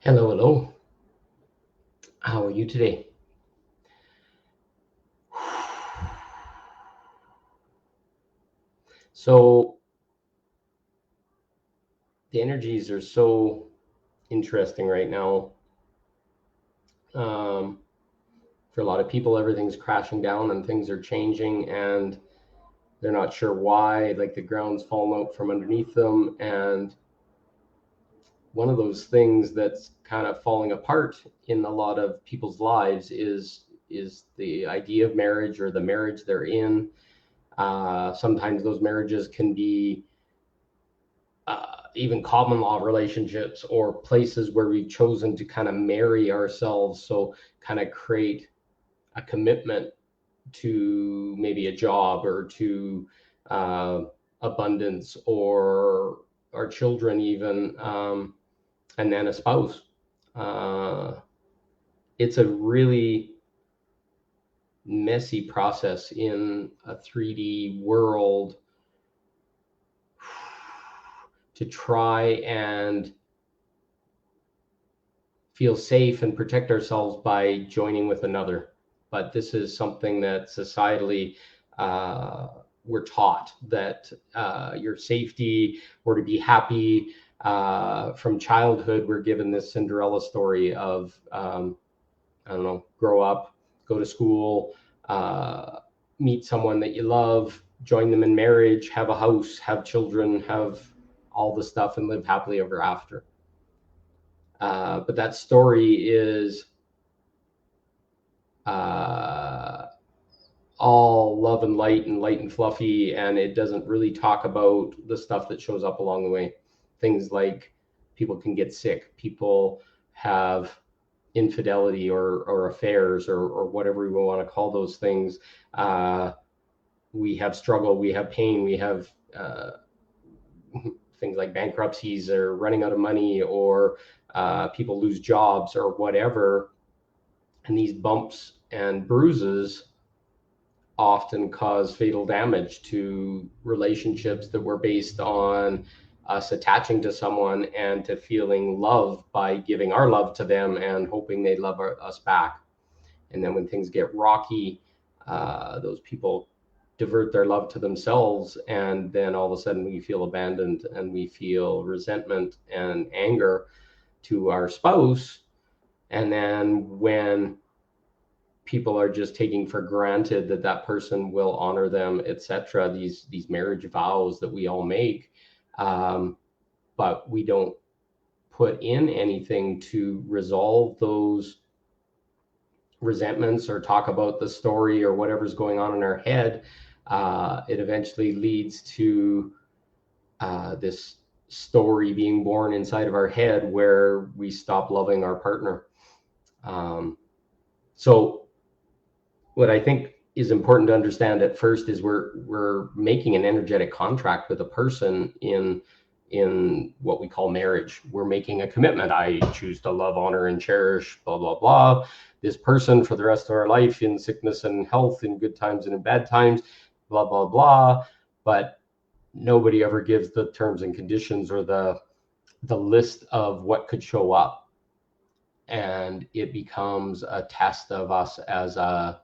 Hello, hello. How are you today? So, the energies are so interesting right now. Um, for a lot of people, everything's crashing down and things are changing, and they're not sure why. Like the ground's fallen out from underneath them. And one of those things that's kind of falling apart in a lot of people's lives is the idea of marriage or the marriage they're in. Sometimes those marriages can be even common law relationships or places where we've chosen to kind of marry ourselves. So, kind of create a commitment to maybe a job or to uh, abundance or our children, even, and then a spouse. Uh, it's a really messy process in a 3D world to try and feel safe and protect ourselves by joining with another. But this is something that societally we're taught that your safety or to be happy from childhood, we're given this Cinderella story of, I don't know, grow up, go to school, meet someone that you love, join them in marriage, have a house, have children, have all the stuff, and live happily ever after. But that story is uh, all love and light and fluffy, and it doesn't really talk about the stuff that shows up along the way. Things like people can get sick, people have infidelity or affairs or whatever we want to call those things. Uh, we have struggle, we have pain, we have things like bankruptcies or running out of money or people lose jobs or whatever. And these bumps and bruises often cause fatal damage to relationships that were based on us attaching to someone and to feeling love by giving our love to them and hoping they love us back. And then when things get rocky, those people divert their love to themselves. And then all of a sudden we feel abandoned and we feel resentment and anger to our spouse. And then when people are just taking for granted that that person will honor them, etc., these marriage vows that we all make, but we don't put in anything to resolve those resentments or talk about the story or whatever's going on in our head. It eventually leads to this story being born inside of our head where we stop loving our partner. Um, so what I think is important to understand at first is we're making an energetic contract with a person in what we call marriage. We're making a commitment. I choose to love, honor, and cherish, blah, blah, blah, this person for the rest of our life, in sickness and health, in good times and in bad times, blah, blah, blah. But nobody ever gives the terms and conditions or the list of what could show up. And it becomes a test of us as a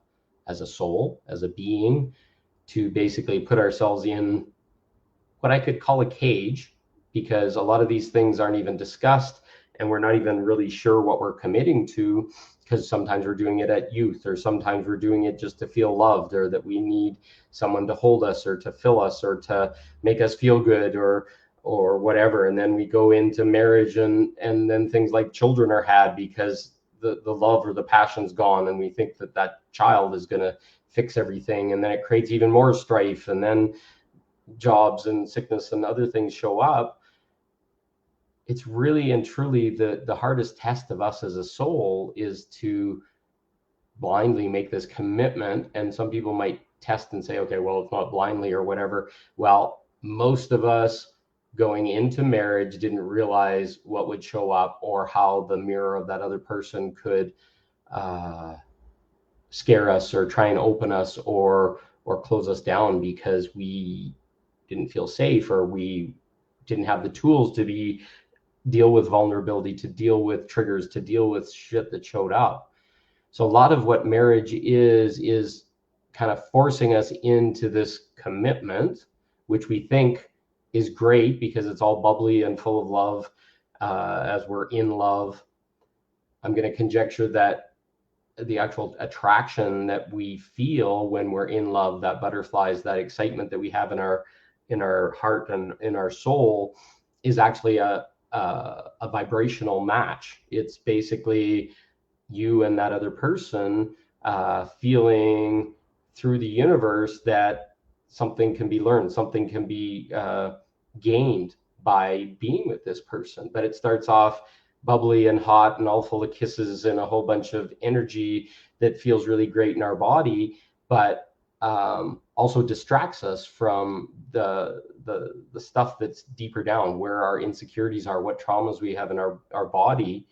soul, as a being, to basically put ourselves in what I could call a cage, because a lot of these things aren't even discussed and we're not even really sure what we're committing to, because sometimes we're doing it at youth, or sometimes we're doing it just to feel loved, or that we need someone to hold us or to fill us or to make us feel good or whatever. And then we go into marriage and then things like children are had because the love or the passion's gone, and we think that that child is going to fix everything, and then it creates even more strife, and then jobs and sickness and other things show up. It's really and truly the hardest test of us as a soul is to blindly make this commitment. And some people might test and say, okay, well, it's not blindly or whatever. Well, most of us going into marriage didn't realize what would show up or how the mirror of that other person could uh, scare us or try and open us or close us down because we didn't feel safe or we didn't have the tools to be deal with vulnerability, to deal with triggers, to deal with shit that showed up. So a lot of what marriage is kind of forcing us into this commitment, which we think is great because it's all bubbly and full of love, as we're in love. I'm going to conjecture that the actual attraction that we feel when we're in love, that butterflies, that excitement that we have in our heart and in our soul, is actually a vibrational match. It's basically you and that other person feeling through the universe that something can be learned, something can be gained by being with this person. But it starts off bubbly and hot and all full of kisses and a whole bunch of energy that feels really great in our body, but also distracts us from the stuff that's deeper down, where our insecurities are, what traumas we have in our body.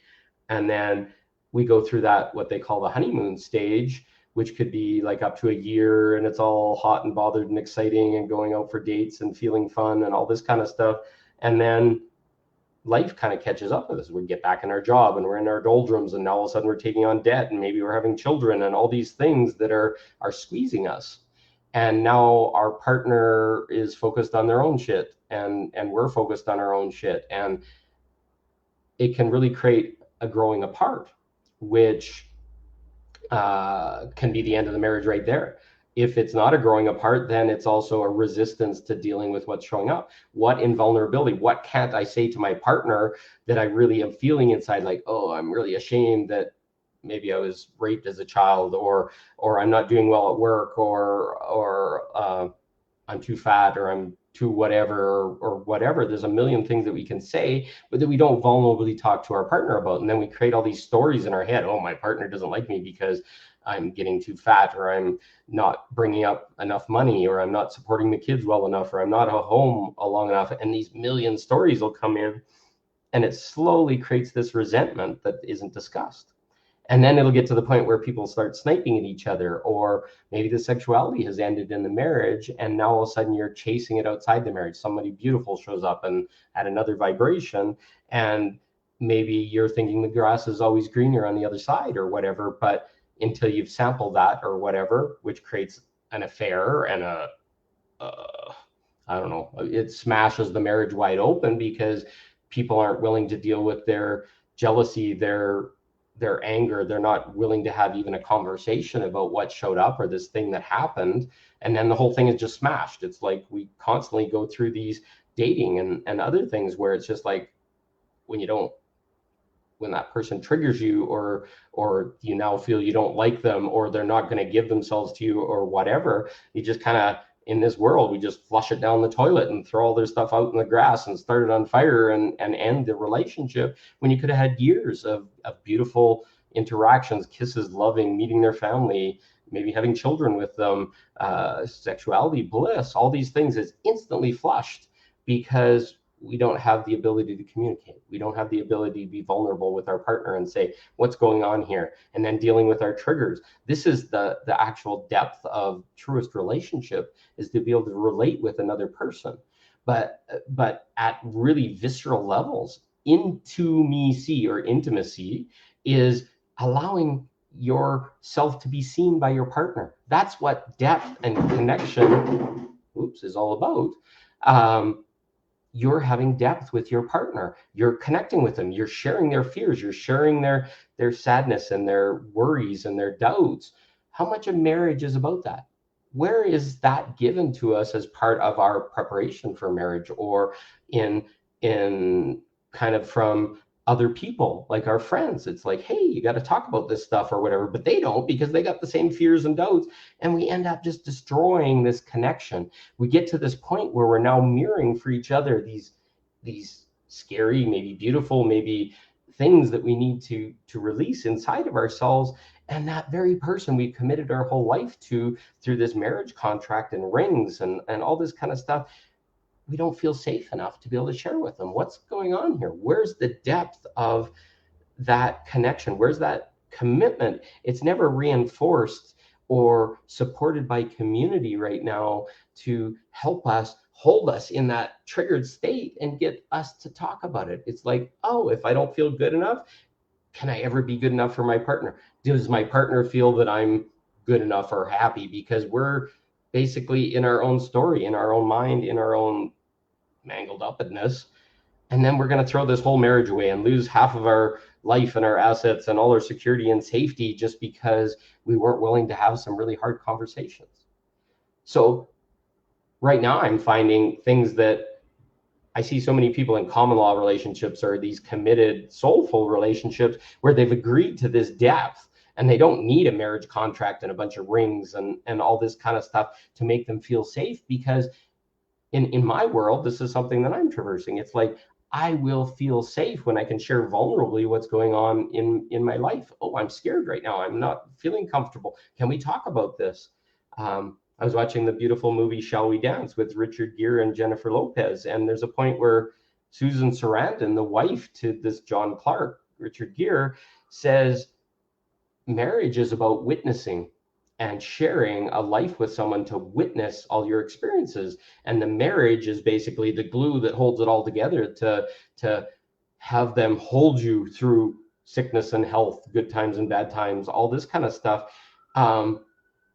And then we go through that, what they call the honeymoon stage, which could be like up to a year, and it's all hot and bothered and exciting and going out for dates and feeling fun and all this kind of stuff. And then life kind of catches up with us. We get back in our job and we're in our doldrums, and now all of a sudden we're taking on debt, and maybe we're having children and all these things that are squeezing us. And now our partner is focused on their own shit, and we're focused on our own shit, and it can really create a growing apart, which can be the end of the marriage right there. If it's not a growing apart, then it's also a resistance to dealing with what's showing up. What invulnerability? What can't I say to my partner that I really am feeling inside? Like, oh, I'm really ashamed that maybe I was raped as a child, or I'm not doing well at work, or I'm too fat, or I'm too whatever, or whatever. There's a million things that we can say, but that we don't vulnerably talk to our partner about. And then we create all these stories in our head. Oh, my partner doesn't like me because I'm getting too fat, or I'm not bringing up enough money, or I'm not supporting the kids well enough, or I'm not at home long enough. And these million stories will come in, and it slowly creates this resentment that isn't discussed. And then it'll get to the point where people start sniping at each other, or maybe the sexuality has ended in the marriage, and now all of a sudden you're chasing it outside the marriage. Somebody beautiful shows up and at another vibration, and maybe you're thinking the grass is always greener on the other side, or whatever. But until you've sampled that or whatever, which creates an affair and I don't know, it smashes the marriage wide open, because people aren't willing to deal with their jealousy, their anger. They're not willing to have even a conversation about what showed up or this thing that happened. And then the whole thing is just smashed. It's like we constantly go through these dating and other things where it's just like, when that person triggers you, or you now feel you don't like them, or they're not going to give themselves to you, or whatever, you just kind of, in this world, we just flush it down the toilet and throw all their stuff out in the grass and start it on fire, and end the relationship, when you could have had years of beautiful interactions, kisses, loving, meeting their family, maybe having children with them, sexuality, bliss. All these things is instantly flushed because we don't have the ability to communicate. We don't have the ability to be vulnerable with our partner and say, what's going on here? And then dealing with our triggers. This is the actual depth of truest relationship, is to be able to relate with another person. But at really visceral levels, intimacy or intimacy is allowing yourself to be seen by your partner. That's what depth and connection, is all about. You're having depth with your partner. You're connecting with them. You're sharing their fears. You're sharing their sadness and their worries and their doubts. How much of marriage is about that? Where is that given to us as part of our preparation for marriage, or in kind of from other people, like our friends? It's like, hey, you got to talk about this stuff or whatever, but they don't, because they got the same fears and doubts, and we end up just destroying this connection. We get to this point where we're now mirroring for each other these scary, maybe beautiful, maybe things that we need to release inside of ourselves. And that very person we committed our whole life to through this marriage contract and rings and all this kind of stuff, we don't feel safe enough to be able to share with them. What's going on here? Where's the depth of that connection? Where's that commitment? It's never reinforced or supported by community right now to help us hold us in that triggered state and get us to talk about it. It's like, oh, if I don't feel good enough, can I ever be good enough for my partner? Does my partner feel that I'm good enough or happy? Because we're basically in our own story, in our own mind, in our own mangled upness. And then we're going to throw this whole marriage away and lose half of our life and our assets and all our security and safety just because we weren't willing to have some really hard conversations. So right now I'm finding things that I see so many people in common law relationships or these committed, soulful relationships where they've agreed to this depth and they don't need a marriage contract and a bunch of rings and all this kind of stuff to make them feel safe. Because in my world, this is something that I'm traversing. It's like, I will feel safe when I can share vulnerably what's going on in my life. Oh, I'm scared right now. I'm not feeling comfortable. Can we talk about this? I was watching the beautiful movie Shall We Dance with Richard Gere and Jennifer Lopez. And there's a point where Susan Sarandon, the wife to this John Clark, Richard Gere, says marriage is about witnessing and sharing a life with someone to witness all your experiences. And the marriage is basically the glue that holds it all together to have them hold you through sickness and health, good times and bad times, all this kind of stuff.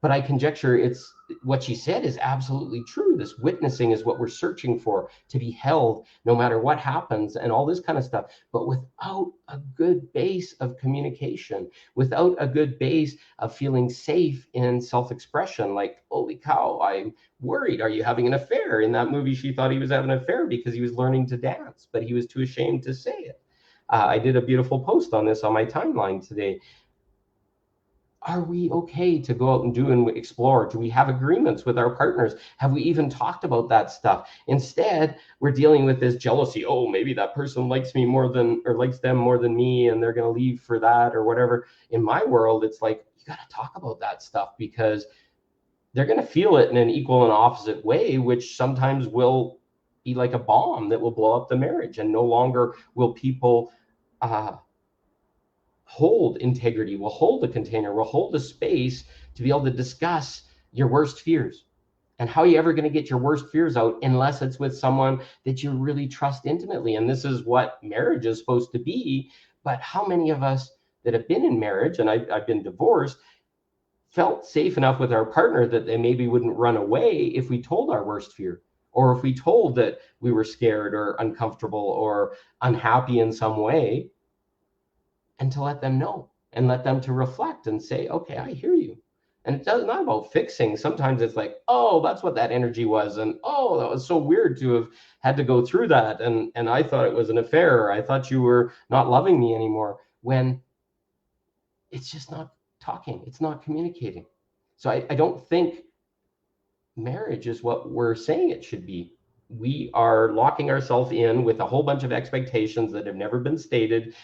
But I conjecture it's what she said is absolutely true. This witnessing is what we're searching for, to be held no matter what happens and all this kind of stuff. But without a good base of communication, without a good base of feeling safe in self-expression, like, holy cow, I'm worried. Are you having an affair? In that movie, she thought he was having an affair because he was learning to dance, but he was too ashamed to say it. I did a beautiful post on this on my timeline today. Are we okay to go out and do and explore? Do we have agreements with our partners? Have we even talked about that stuff? Instead, we're dealing with this jealousy. Oh, maybe that person likes me more than, or likes them more than me, and they're going to leave for that or whatever. In my world, it's like, you got to talk about that stuff because they're going to feel it in an equal and opposite way, which sometimes will be like a bomb that will blow up the marriage. And no longer will people hold integrity, will hold a container, will hold a space to be able to discuss your worst fears. And how are you ever going to get your worst fears out unless it's with someone that you really trust intimately? And this is what marriage is supposed to be. But how many of us that have been in marriage, and I've been divorced, felt safe enough with our partner that they maybe wouldn't run away if we told our worst fear, or if we told that we were scared or uncomfortable or unhappy in some way, and to let them know and let them to reflect and say, okay, I hear you. And it's not about fixing. Sometimes it's like, oh, that's what that energy was. And oh, that was so weird to have had to go through that. And I thought it was an affair. Or I thought you were not loving me anymore, when it's just not talking. It's not communicating. So I don't think marriage is what we're saying it should be. We are locking ourselves in with a whole bunch of expectations that have never been stated.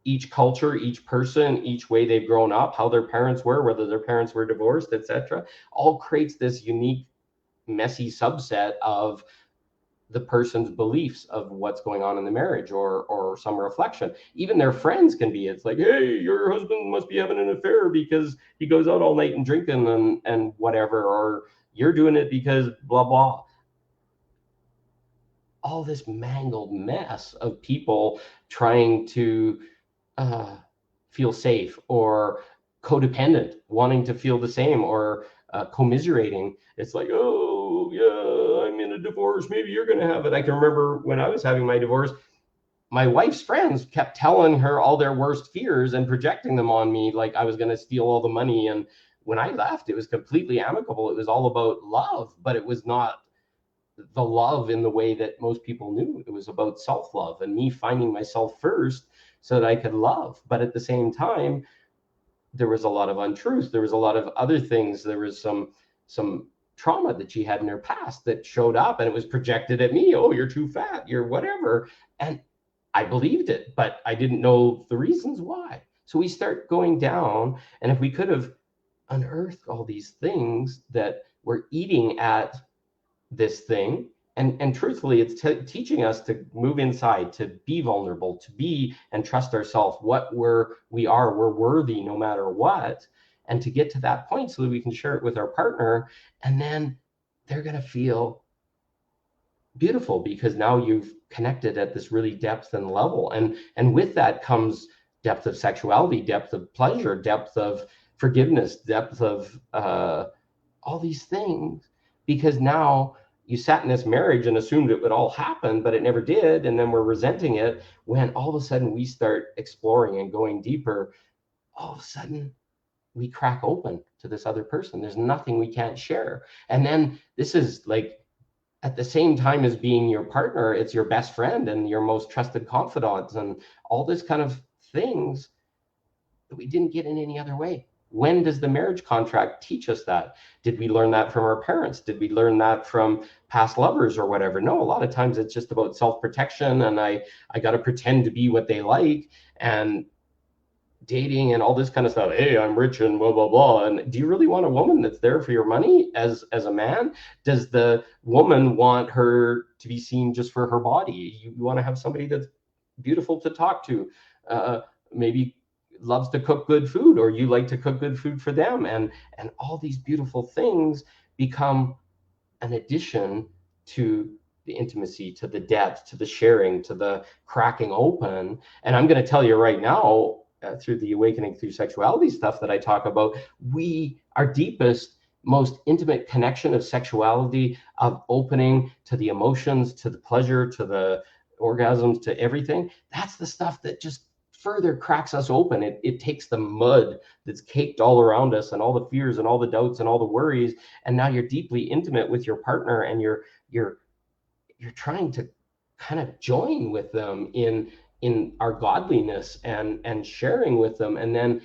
Each culture, each person, each way they've grown up, how their parents were, whether their parents were divorced, etc., all creates this unique, messy subset of the person's beliefs of what's going on in the marriage, or some reflection. Even their friends can be, it's like, hey, your husband must be having an affair because he goes out all night and drinking and whatever, or you're doing it because blah, blah. All this mangled mess of people trying to feel safe, or codependent, wanting to feel the same, or commiserating. It's like, oh, yeah, I'm in a divorce. Maybe you're going to have it. I can remember when I was having my divorce, my wife's friends kept telling her all their worst fears and projecting them on me, like I was going to steal all the money. And when I left, it was completely amicable. It was all about love, but it was not the love in the way that most people knew. It was about self-love and me finding myself first so that I could love. But at the same time, there was a lot of untruth. There was a lot of other things. There was some trauma that she had in her past that showed up, and it was projected at me. Oh, you're too fat, you're whatever. And I believed it, but I didn't know the reasons why. So we start going down, and if we could have unearthed all these things that were eating at this thing, and truthfully, it's teaching us to move inside, to be vulnerable, to be and trust ourselves. We're worthy no matter what, and to get to that point so that we can share it with our partner, and then they're going to feel beautiful, because now you've connected at this really depth and level, and with that comes depth of sexuality, depth of pleasure, depth of forgiveness, depth of all these things, because now you sat in this marriage and assumed it would all happen, but it never did, and then we're resenting it. When all of a sudden we start exploring and going deeper, all of a sudden we crack open to this other person. There's nothing we can't share. And then this is like, at the same time as being your partner, it's your best friend and your most trusted confidant, and all this kind of things that we didn't get in any other way. When does the marriage contract teach us that? Did we learn that from our parents? Did we learn that from past lovers or whatever? No, a lot of times it's just about self-protection, and I got to pretend to be what they like, and dating and all this kind of stuff. Hey, I'm rich and blah blah blah. And do you really want a woman that's there for your money as a man? Does the woman want her to be seen just for her body? You want to have somebody that's beautiful to talk to, maybe loves to cook good food, or you like to cook good food for them, and all these beautiful things become an addition to the intimacy, to the depth, to the sharing, to the cracking open. And I'm going to tell you right now, through the awakening through sexuality stuff that I talk about, our deepest, most intimate connection of sexuality, of opening to the emotions, to the pleasure, to the orgasms, to everything, that's the stuff that just further cracks us open. It takes the mud that's caked all around us, and all the fears and all the doubts and all the worries, and now you're deeply intimate with your partner, and you're you're trying to kind of join with them in our godliness, and sharing with them, and then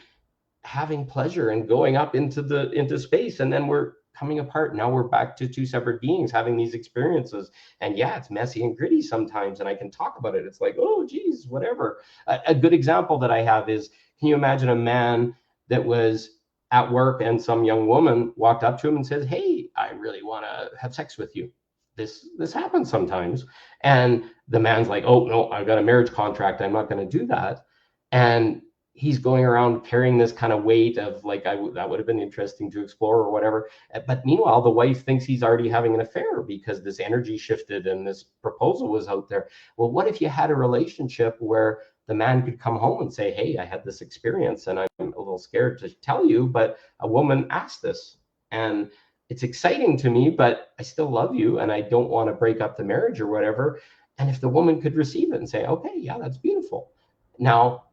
having pleasure and going up into space, and then we're coming apart. Now we're back to two separate beings having these experiences. And yeah, it's messy and gritty sometimes, and I can talk about it. It's like, oh geez, whatever. A good example that I have is, can you imagine a man that was at work and some young woman walked up to him and says, hey, I really want to have sex with you? This happens sometimes. And the man's like, oh no, I've got a marriage contract, I'm not going to do that. And he's going around carrying this kind of weight of like, that would have been interesting to explore or whatever. But meanwhile, the wife thinks he's already having an affair because this energy shifted and this proposal was out there. Well, what if you had a relationship where the man could come home and say, hey, I had this experience and I'm a little scared to tell you, but a woman asked this, and it's exciting to me, but I still love you and I don't want to break up the marriage or whatever. And if the woman could receive it and say, okay, yeah, that's beautiful. Now,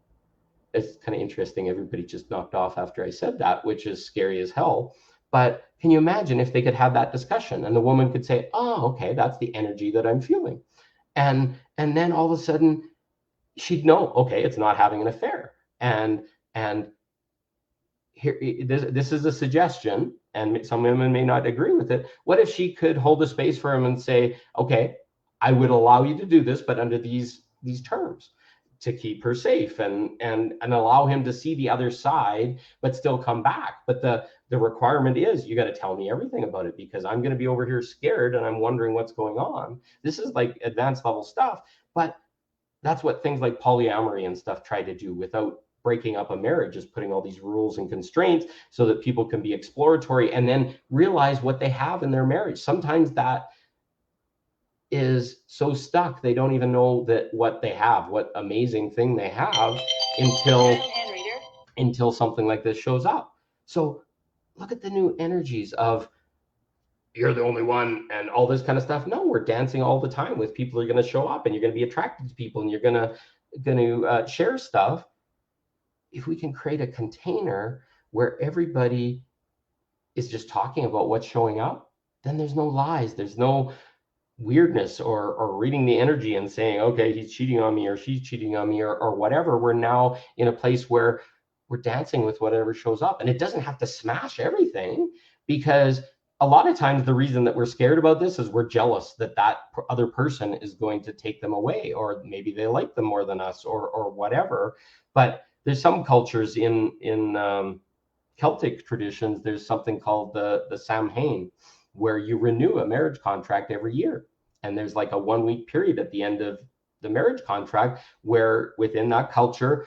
it's kind of interesting. Everybody just knocked off after I said that, which is scary as hell. But can you imagine if they could have that discussion and the woman could say, oh, okay, that's the energy that I'm feeling. And then all of a sudden she'd know, okay, it's not having an affair. And here, this is a suggestion, and some women may not agree with it. What if she could hold a space for him and say, okay, I would allow you to do this, but under these terms, to keep her safe, and allow him to see the other side, but still come back. But the requirement is, you got to tell me everything about it, because I'm going to be over here scared and I'm wondering what's going on. This is like advanced level stuff, but that's what things like polyamory and stuff try to do without breaking up a marriage, is putting all these rules and constraints so that people can be exploratory and then realize what they have in their marriage. Sometimes that is so stuck they don't even know that what they have, what amazing thing they have, until something like this shows up. So look at the new energies of, you're the only one and all this kind of stuff. No, we're dancing all the time with people who are going to show up, and you're going to be attracted to people, and you're going to share stuff. If we can create a container where everybody is just talking about what's showing up, then there's no lies, there's no weirdness, or reading the energy and saying, okay, he's cheating on me or she's cheating on me, or whatever. We're now in a place where we're dancing with whatever shows up, and it doesn't have to smash everything, because a lot of times the reason that we're scared about this is we're jealous that other person is going to take them away, or maybe they like them more than us, or whatever. But there's some cultures in Celtic traditions, there's something called the Samhain, where you renew a marriage contract every year. And there's like a 1 week period at the end of the marriage contract where within that culture,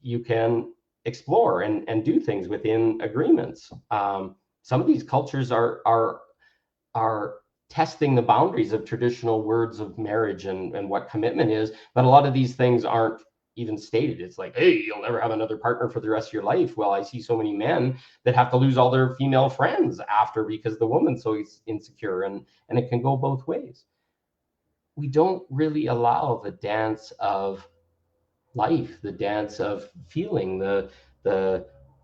you can explore and do things within agreements. Some of these cultures are testing the boundaries of traditional words of marriage and what commitment is. But a lot of these things aren't even stated. It's like, hey, you'll never have another partner for the rest of your life. Well, I see so many men that have to lose all their female friends after because the woman's so insecure, and it can go both ways. We don't really allow the dance of life, the dance of feeling, the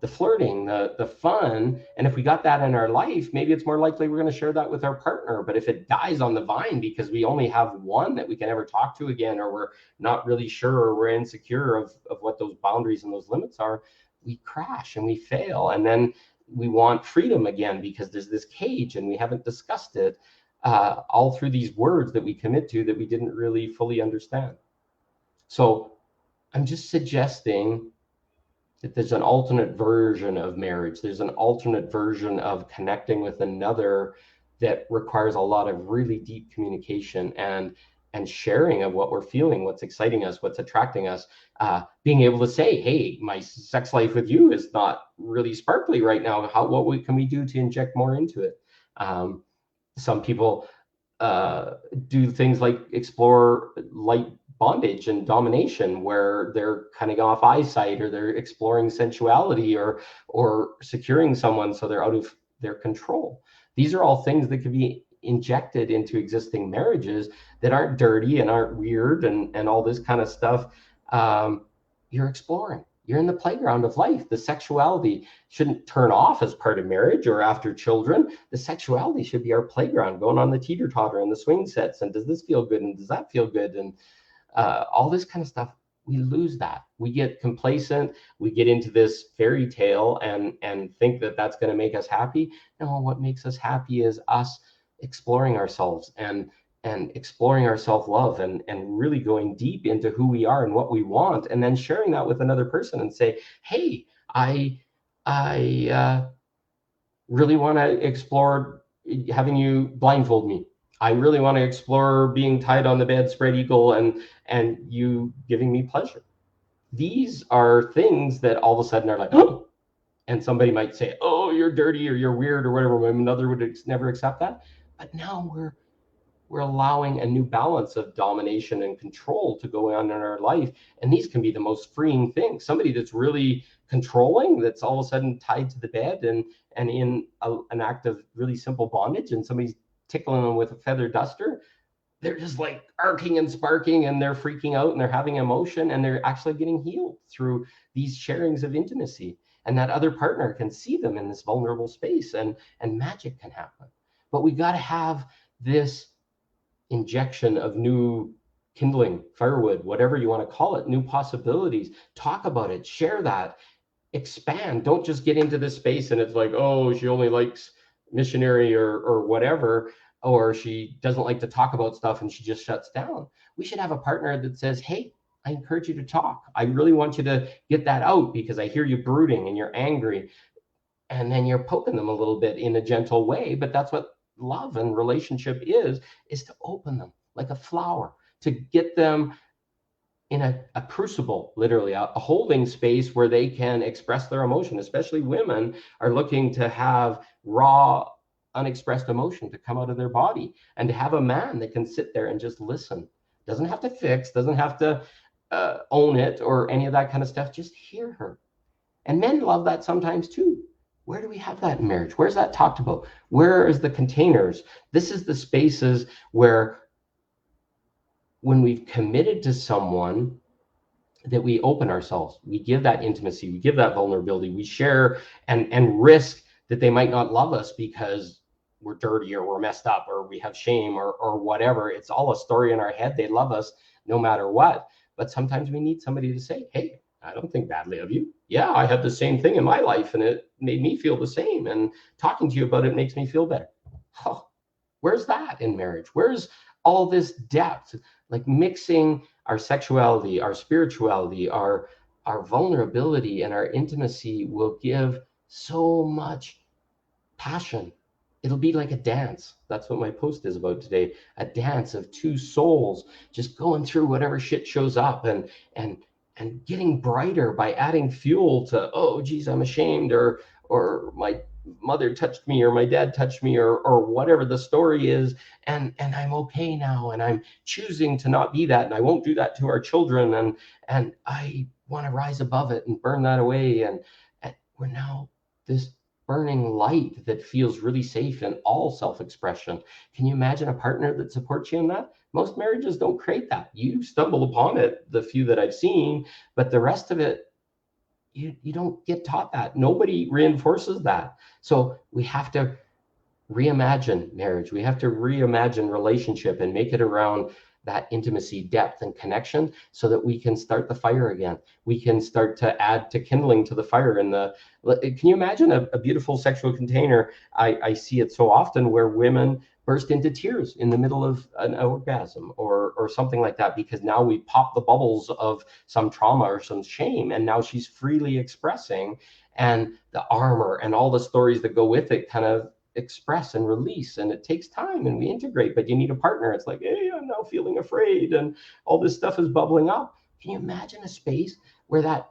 the flirting, the fun. And if we got that in our life, maybe it's more likely we're going to share that with our partner. But if it dies on the vine because we only have one that we can ever talk to again, or we're not really sure, or we're insecure of what those boundaries and those limits are, we crash and we fail. And then we want freedom again because there's this cage and we haven't discussed it, all through these words that we commit to that we didn't really fully understand. So I'm just suggesting that there's an alternate version of marriage. There's an alternate version of connecting with another that requires a lot of really deep communication and sharing of what we're feeling, what's exciting us, what's attracting us, being able to say, hey, my sex life with you is not really sparkly right now. Can we do to inject more into it? Some people do things like explore light bondage and domination, where they're cutting off eyesight, or they're exploring sensuality, or securing someone so they're out of their control. These are all things that could be injected into existing marriages that aren't dirty and aren't weird and all this kind of stuff. You're exploring. You're in the playground of life. The sexuality shouldn't turn off as part of marriage or after children. The sexuality should be our playground, going on the teeter totter and the swing sets. And does this feel good? And does that feel good? And all this kind of stuff. We lose that. We get complacent. We get into this fairy tale and think that that's going to make us happy. No, what makes us happy is us exploring ourselves and exploring our self-love and really going deep into who we are and what we want, and then sharing that with another person and say, hey, I really want to explore having you blindfold me. I really want to explore being tied on the bed, spread eagle, and you giving me pleasure. These are things that all of a sudden are like, oh, and somebody might say, oh, you're dirty or you're weird or whatever. Another would never accept that. But now we're allowing a new balance of domination and control to go on in our life. And these can be the most freeing things. Somebody that's really controlling, that's all of a sudden tied to the bed and in an act of really simple bondage, and somebody's tickling them with a feather duster, they're just like arcing and sparking, and they're freaking out and they're having emotion, and they're actually getting healed through these sharings of intimacy. And that other partner can see them in this vulnerable space, and magic can happen. But we got to have this injection of new kindling, firewood, whatever you want to call it, new possibilities. Talk about it, share that, expand. Don't just get into this space and it's like, oh, she only likes missionary or whatever, or she doesn't like to talk about stuff and she just shuts down. We should have a partner that says, hey, I encourage you to talk. I really want you to get that out because I hear you brooding and you're angry. And then you're poking them a little bit in a gentle way, but that's what love and relationship is to open them like a flower, to get them in a crucible, literally a holding space where they can express their emotion. Especially women are looking to have raw, unexpressed emotion to come out of their body, and to have a man that can sit there and just listen. Doesn't have to fix, doesn't have to own it or any of that kind of stuff. Just hear her. And men love that sometimes too. Where do we have that in marriage? Where's that talked about? Where is the containers? This is the spaces where, when we've committed to someone, that we open ourselves, we give that intimacy, we give that vulnerability, we share and risk that they might not love us because we're dirty or we're messed up or we have shame or whatever. It's all a story in our head. They love us no matter what. But sometimes we need somebody to say, hey, I don't think badly of you. Yeah, I had the same thing in my life and it made me feel the same. And talking to you about it makes me feel better. Oh, where's that in marriage? Where's all this depth? Like mixing our sexuality, our spirituality, our vulnerability, and our intimacy will give so much passion. It'll be like a dance. That's what my post is about today. A dance of two souls just going through whatever shit shows up and getting brighter by adding fuel to, oh geez, I'm ashamed, or my mother touched me or my dad touched me or whatever the story is, and I'm okay now, and I'm choosing to not be that, and I won't do that to our children, and I want to rise above it and burn that away, and we're now this burning light that feels really safe in all self-expression. Can you imagine a partner that supports you in that? Most marriages don't create that. You stumble upon it, the few that I've seen, but the rest of it, you don't get taught that. Nobody reinforces that. So we have to reimagine marriage. We have to reimagine relationship and make it around that intimacy, depth, and connection so that we can start the fire again. We can start to add to kindling to the fire. Can you imagine a beautiful sexual container? I see it so often where women burst into tears in the middle of an orgasm or something like that, because now we pop the bubbles of some trauma or some shame, and now she's freely expressing, and the armor and all the stories that go with it kind of express and release, and it takes time, and we integrate, but you need a partner. It's like, hey, I'm now feeling afraid, and all this stuff is bubbling up. Can you imagine a space where that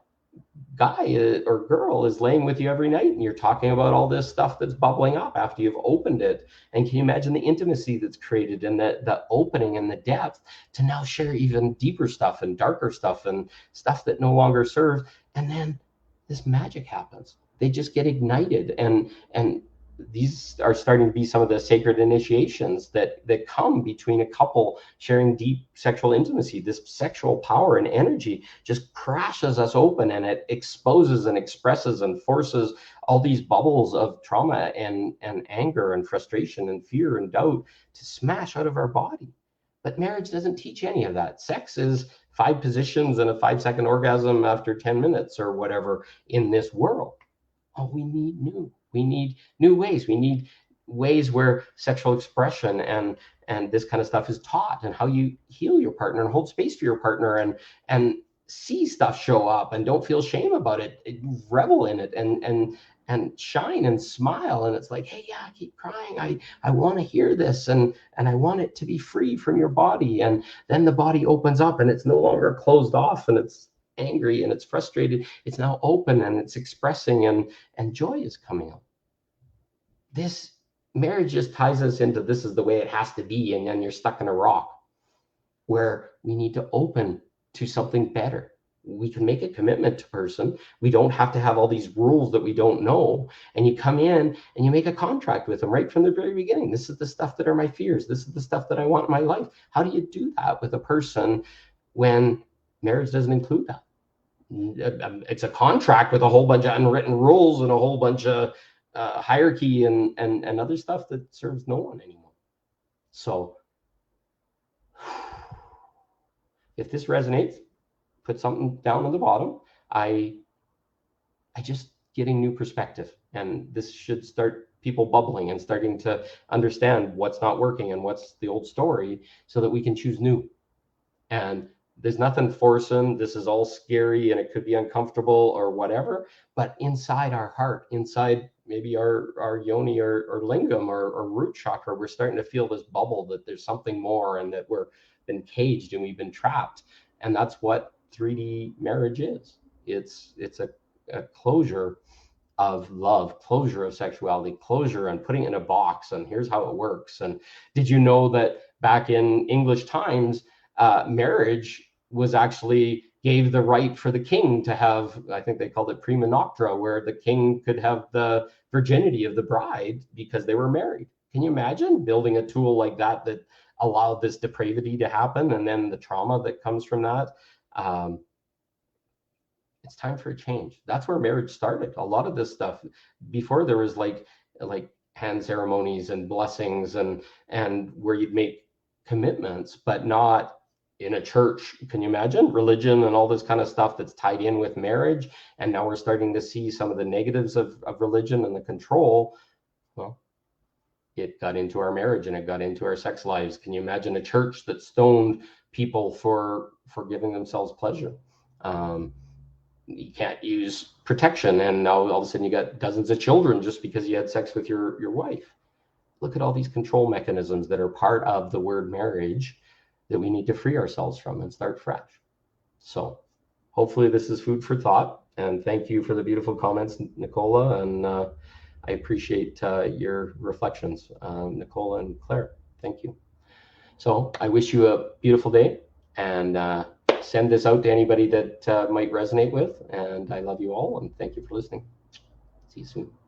guy or girl is laying with you every night, and you're talking about all this stuff that's bubbling up after you've opened it? And can you imagine the intimacy that's created, and the opening and the depth to now share even deeper stuff and darker stuff and stuff that no longer serves? And then this magic happens. They just get ignited, and these are starting to be some of the sacred initiations that come between a couple sharing deep sexual intimacy. This sexual power and energy just crashes us open, and it exposes and expresses and forces all these bubbles of trauma and anger and frustration and fear and doubt to smash out of our body. But marriage doesn't teach any of that. Sex is 5 positions and a 5-second orgasm after 10 minutes or whatever in this world. Oh, we need new ways. We need ways where sexual expression and this kind of stuff is taught, and how you heal your partner and hold space for your partner, and see stuff show up and don't feel shame about it. Revel in it and shine and smile. And it's like, hey, yeah, keep crying. I want to hear this, and I want it to be free from your body. And then the body opens up, and it's no longer closed off, and it's angry and it's frustrated. It's now open, and it's expressing, and joy is coming up. This marriage just ties us into, this is the way it has to be, and then you're stuck in a rock where we need to open to something better. We can make a commitment to person. We don't have to have all these rules that we don't know. And you come in and you make a contract with them right from the very beginning. This is the stuff that are my fears. This is the stuff that I want in my life. How do you do that with a person when marriage doesn't include that? It's a contract with a whole bunch of unwritten rules and a whole bunch of hierarchy and other stuff that serves no one anymore. So if this resonates, put something down on the bottom. I just getting new perspective, and this should start people bubbling and starting to understand what's not working and what's the old story, so that we can choose new. And there's nothing forcing. This is all scary, and it could be uncomfortable or whatever, but inside our heart, inside maybe our yoni or lingam or root chakra, we're starting to feel this bubble that there's something more, and that we're been caged and we've been trapped. And that's what 3D marriage is. It's a closure of love, closure of sexuality, closure and putting it in a box, and here's how it works. And did you know that back in English times, marriage was actually gave the right for the king to have, I think they called it prima noctra, where the king could have the virginity of the bride because they were married. Can you imagine building a tool like that that allowed this depravity to happen, and then the trauma that comes from that? It's time for a change. That's where marriage started. A lot of this stuff before, there was like hand ceremonies and blessings and where you'd make commitments, but not in a church. Can you imagine religion and all this kind of stuff that's tied in with marriage? And now we're starting to see some of the negatives of religion and the control. Well, it got into our marriage, and it got into our sex lives. Can you imagine a church that stoned people for giving themselves pleasure? You can't use protection, and now all of a sudden you got dozens of children just because you had sex with your wife. Look at all these control mechanisms that are part of the word marriage that we need to free ourselves from and start fresh. So hopefully this is food for thought, and thank you for the beautiful comments, Nicola, and I appreciate your reflections, Nicole and Claire. Thank you. So I wish you a beautiful day, and send this out to anybody that might resonate with. And I love you all, and thank you for listening. See you soon.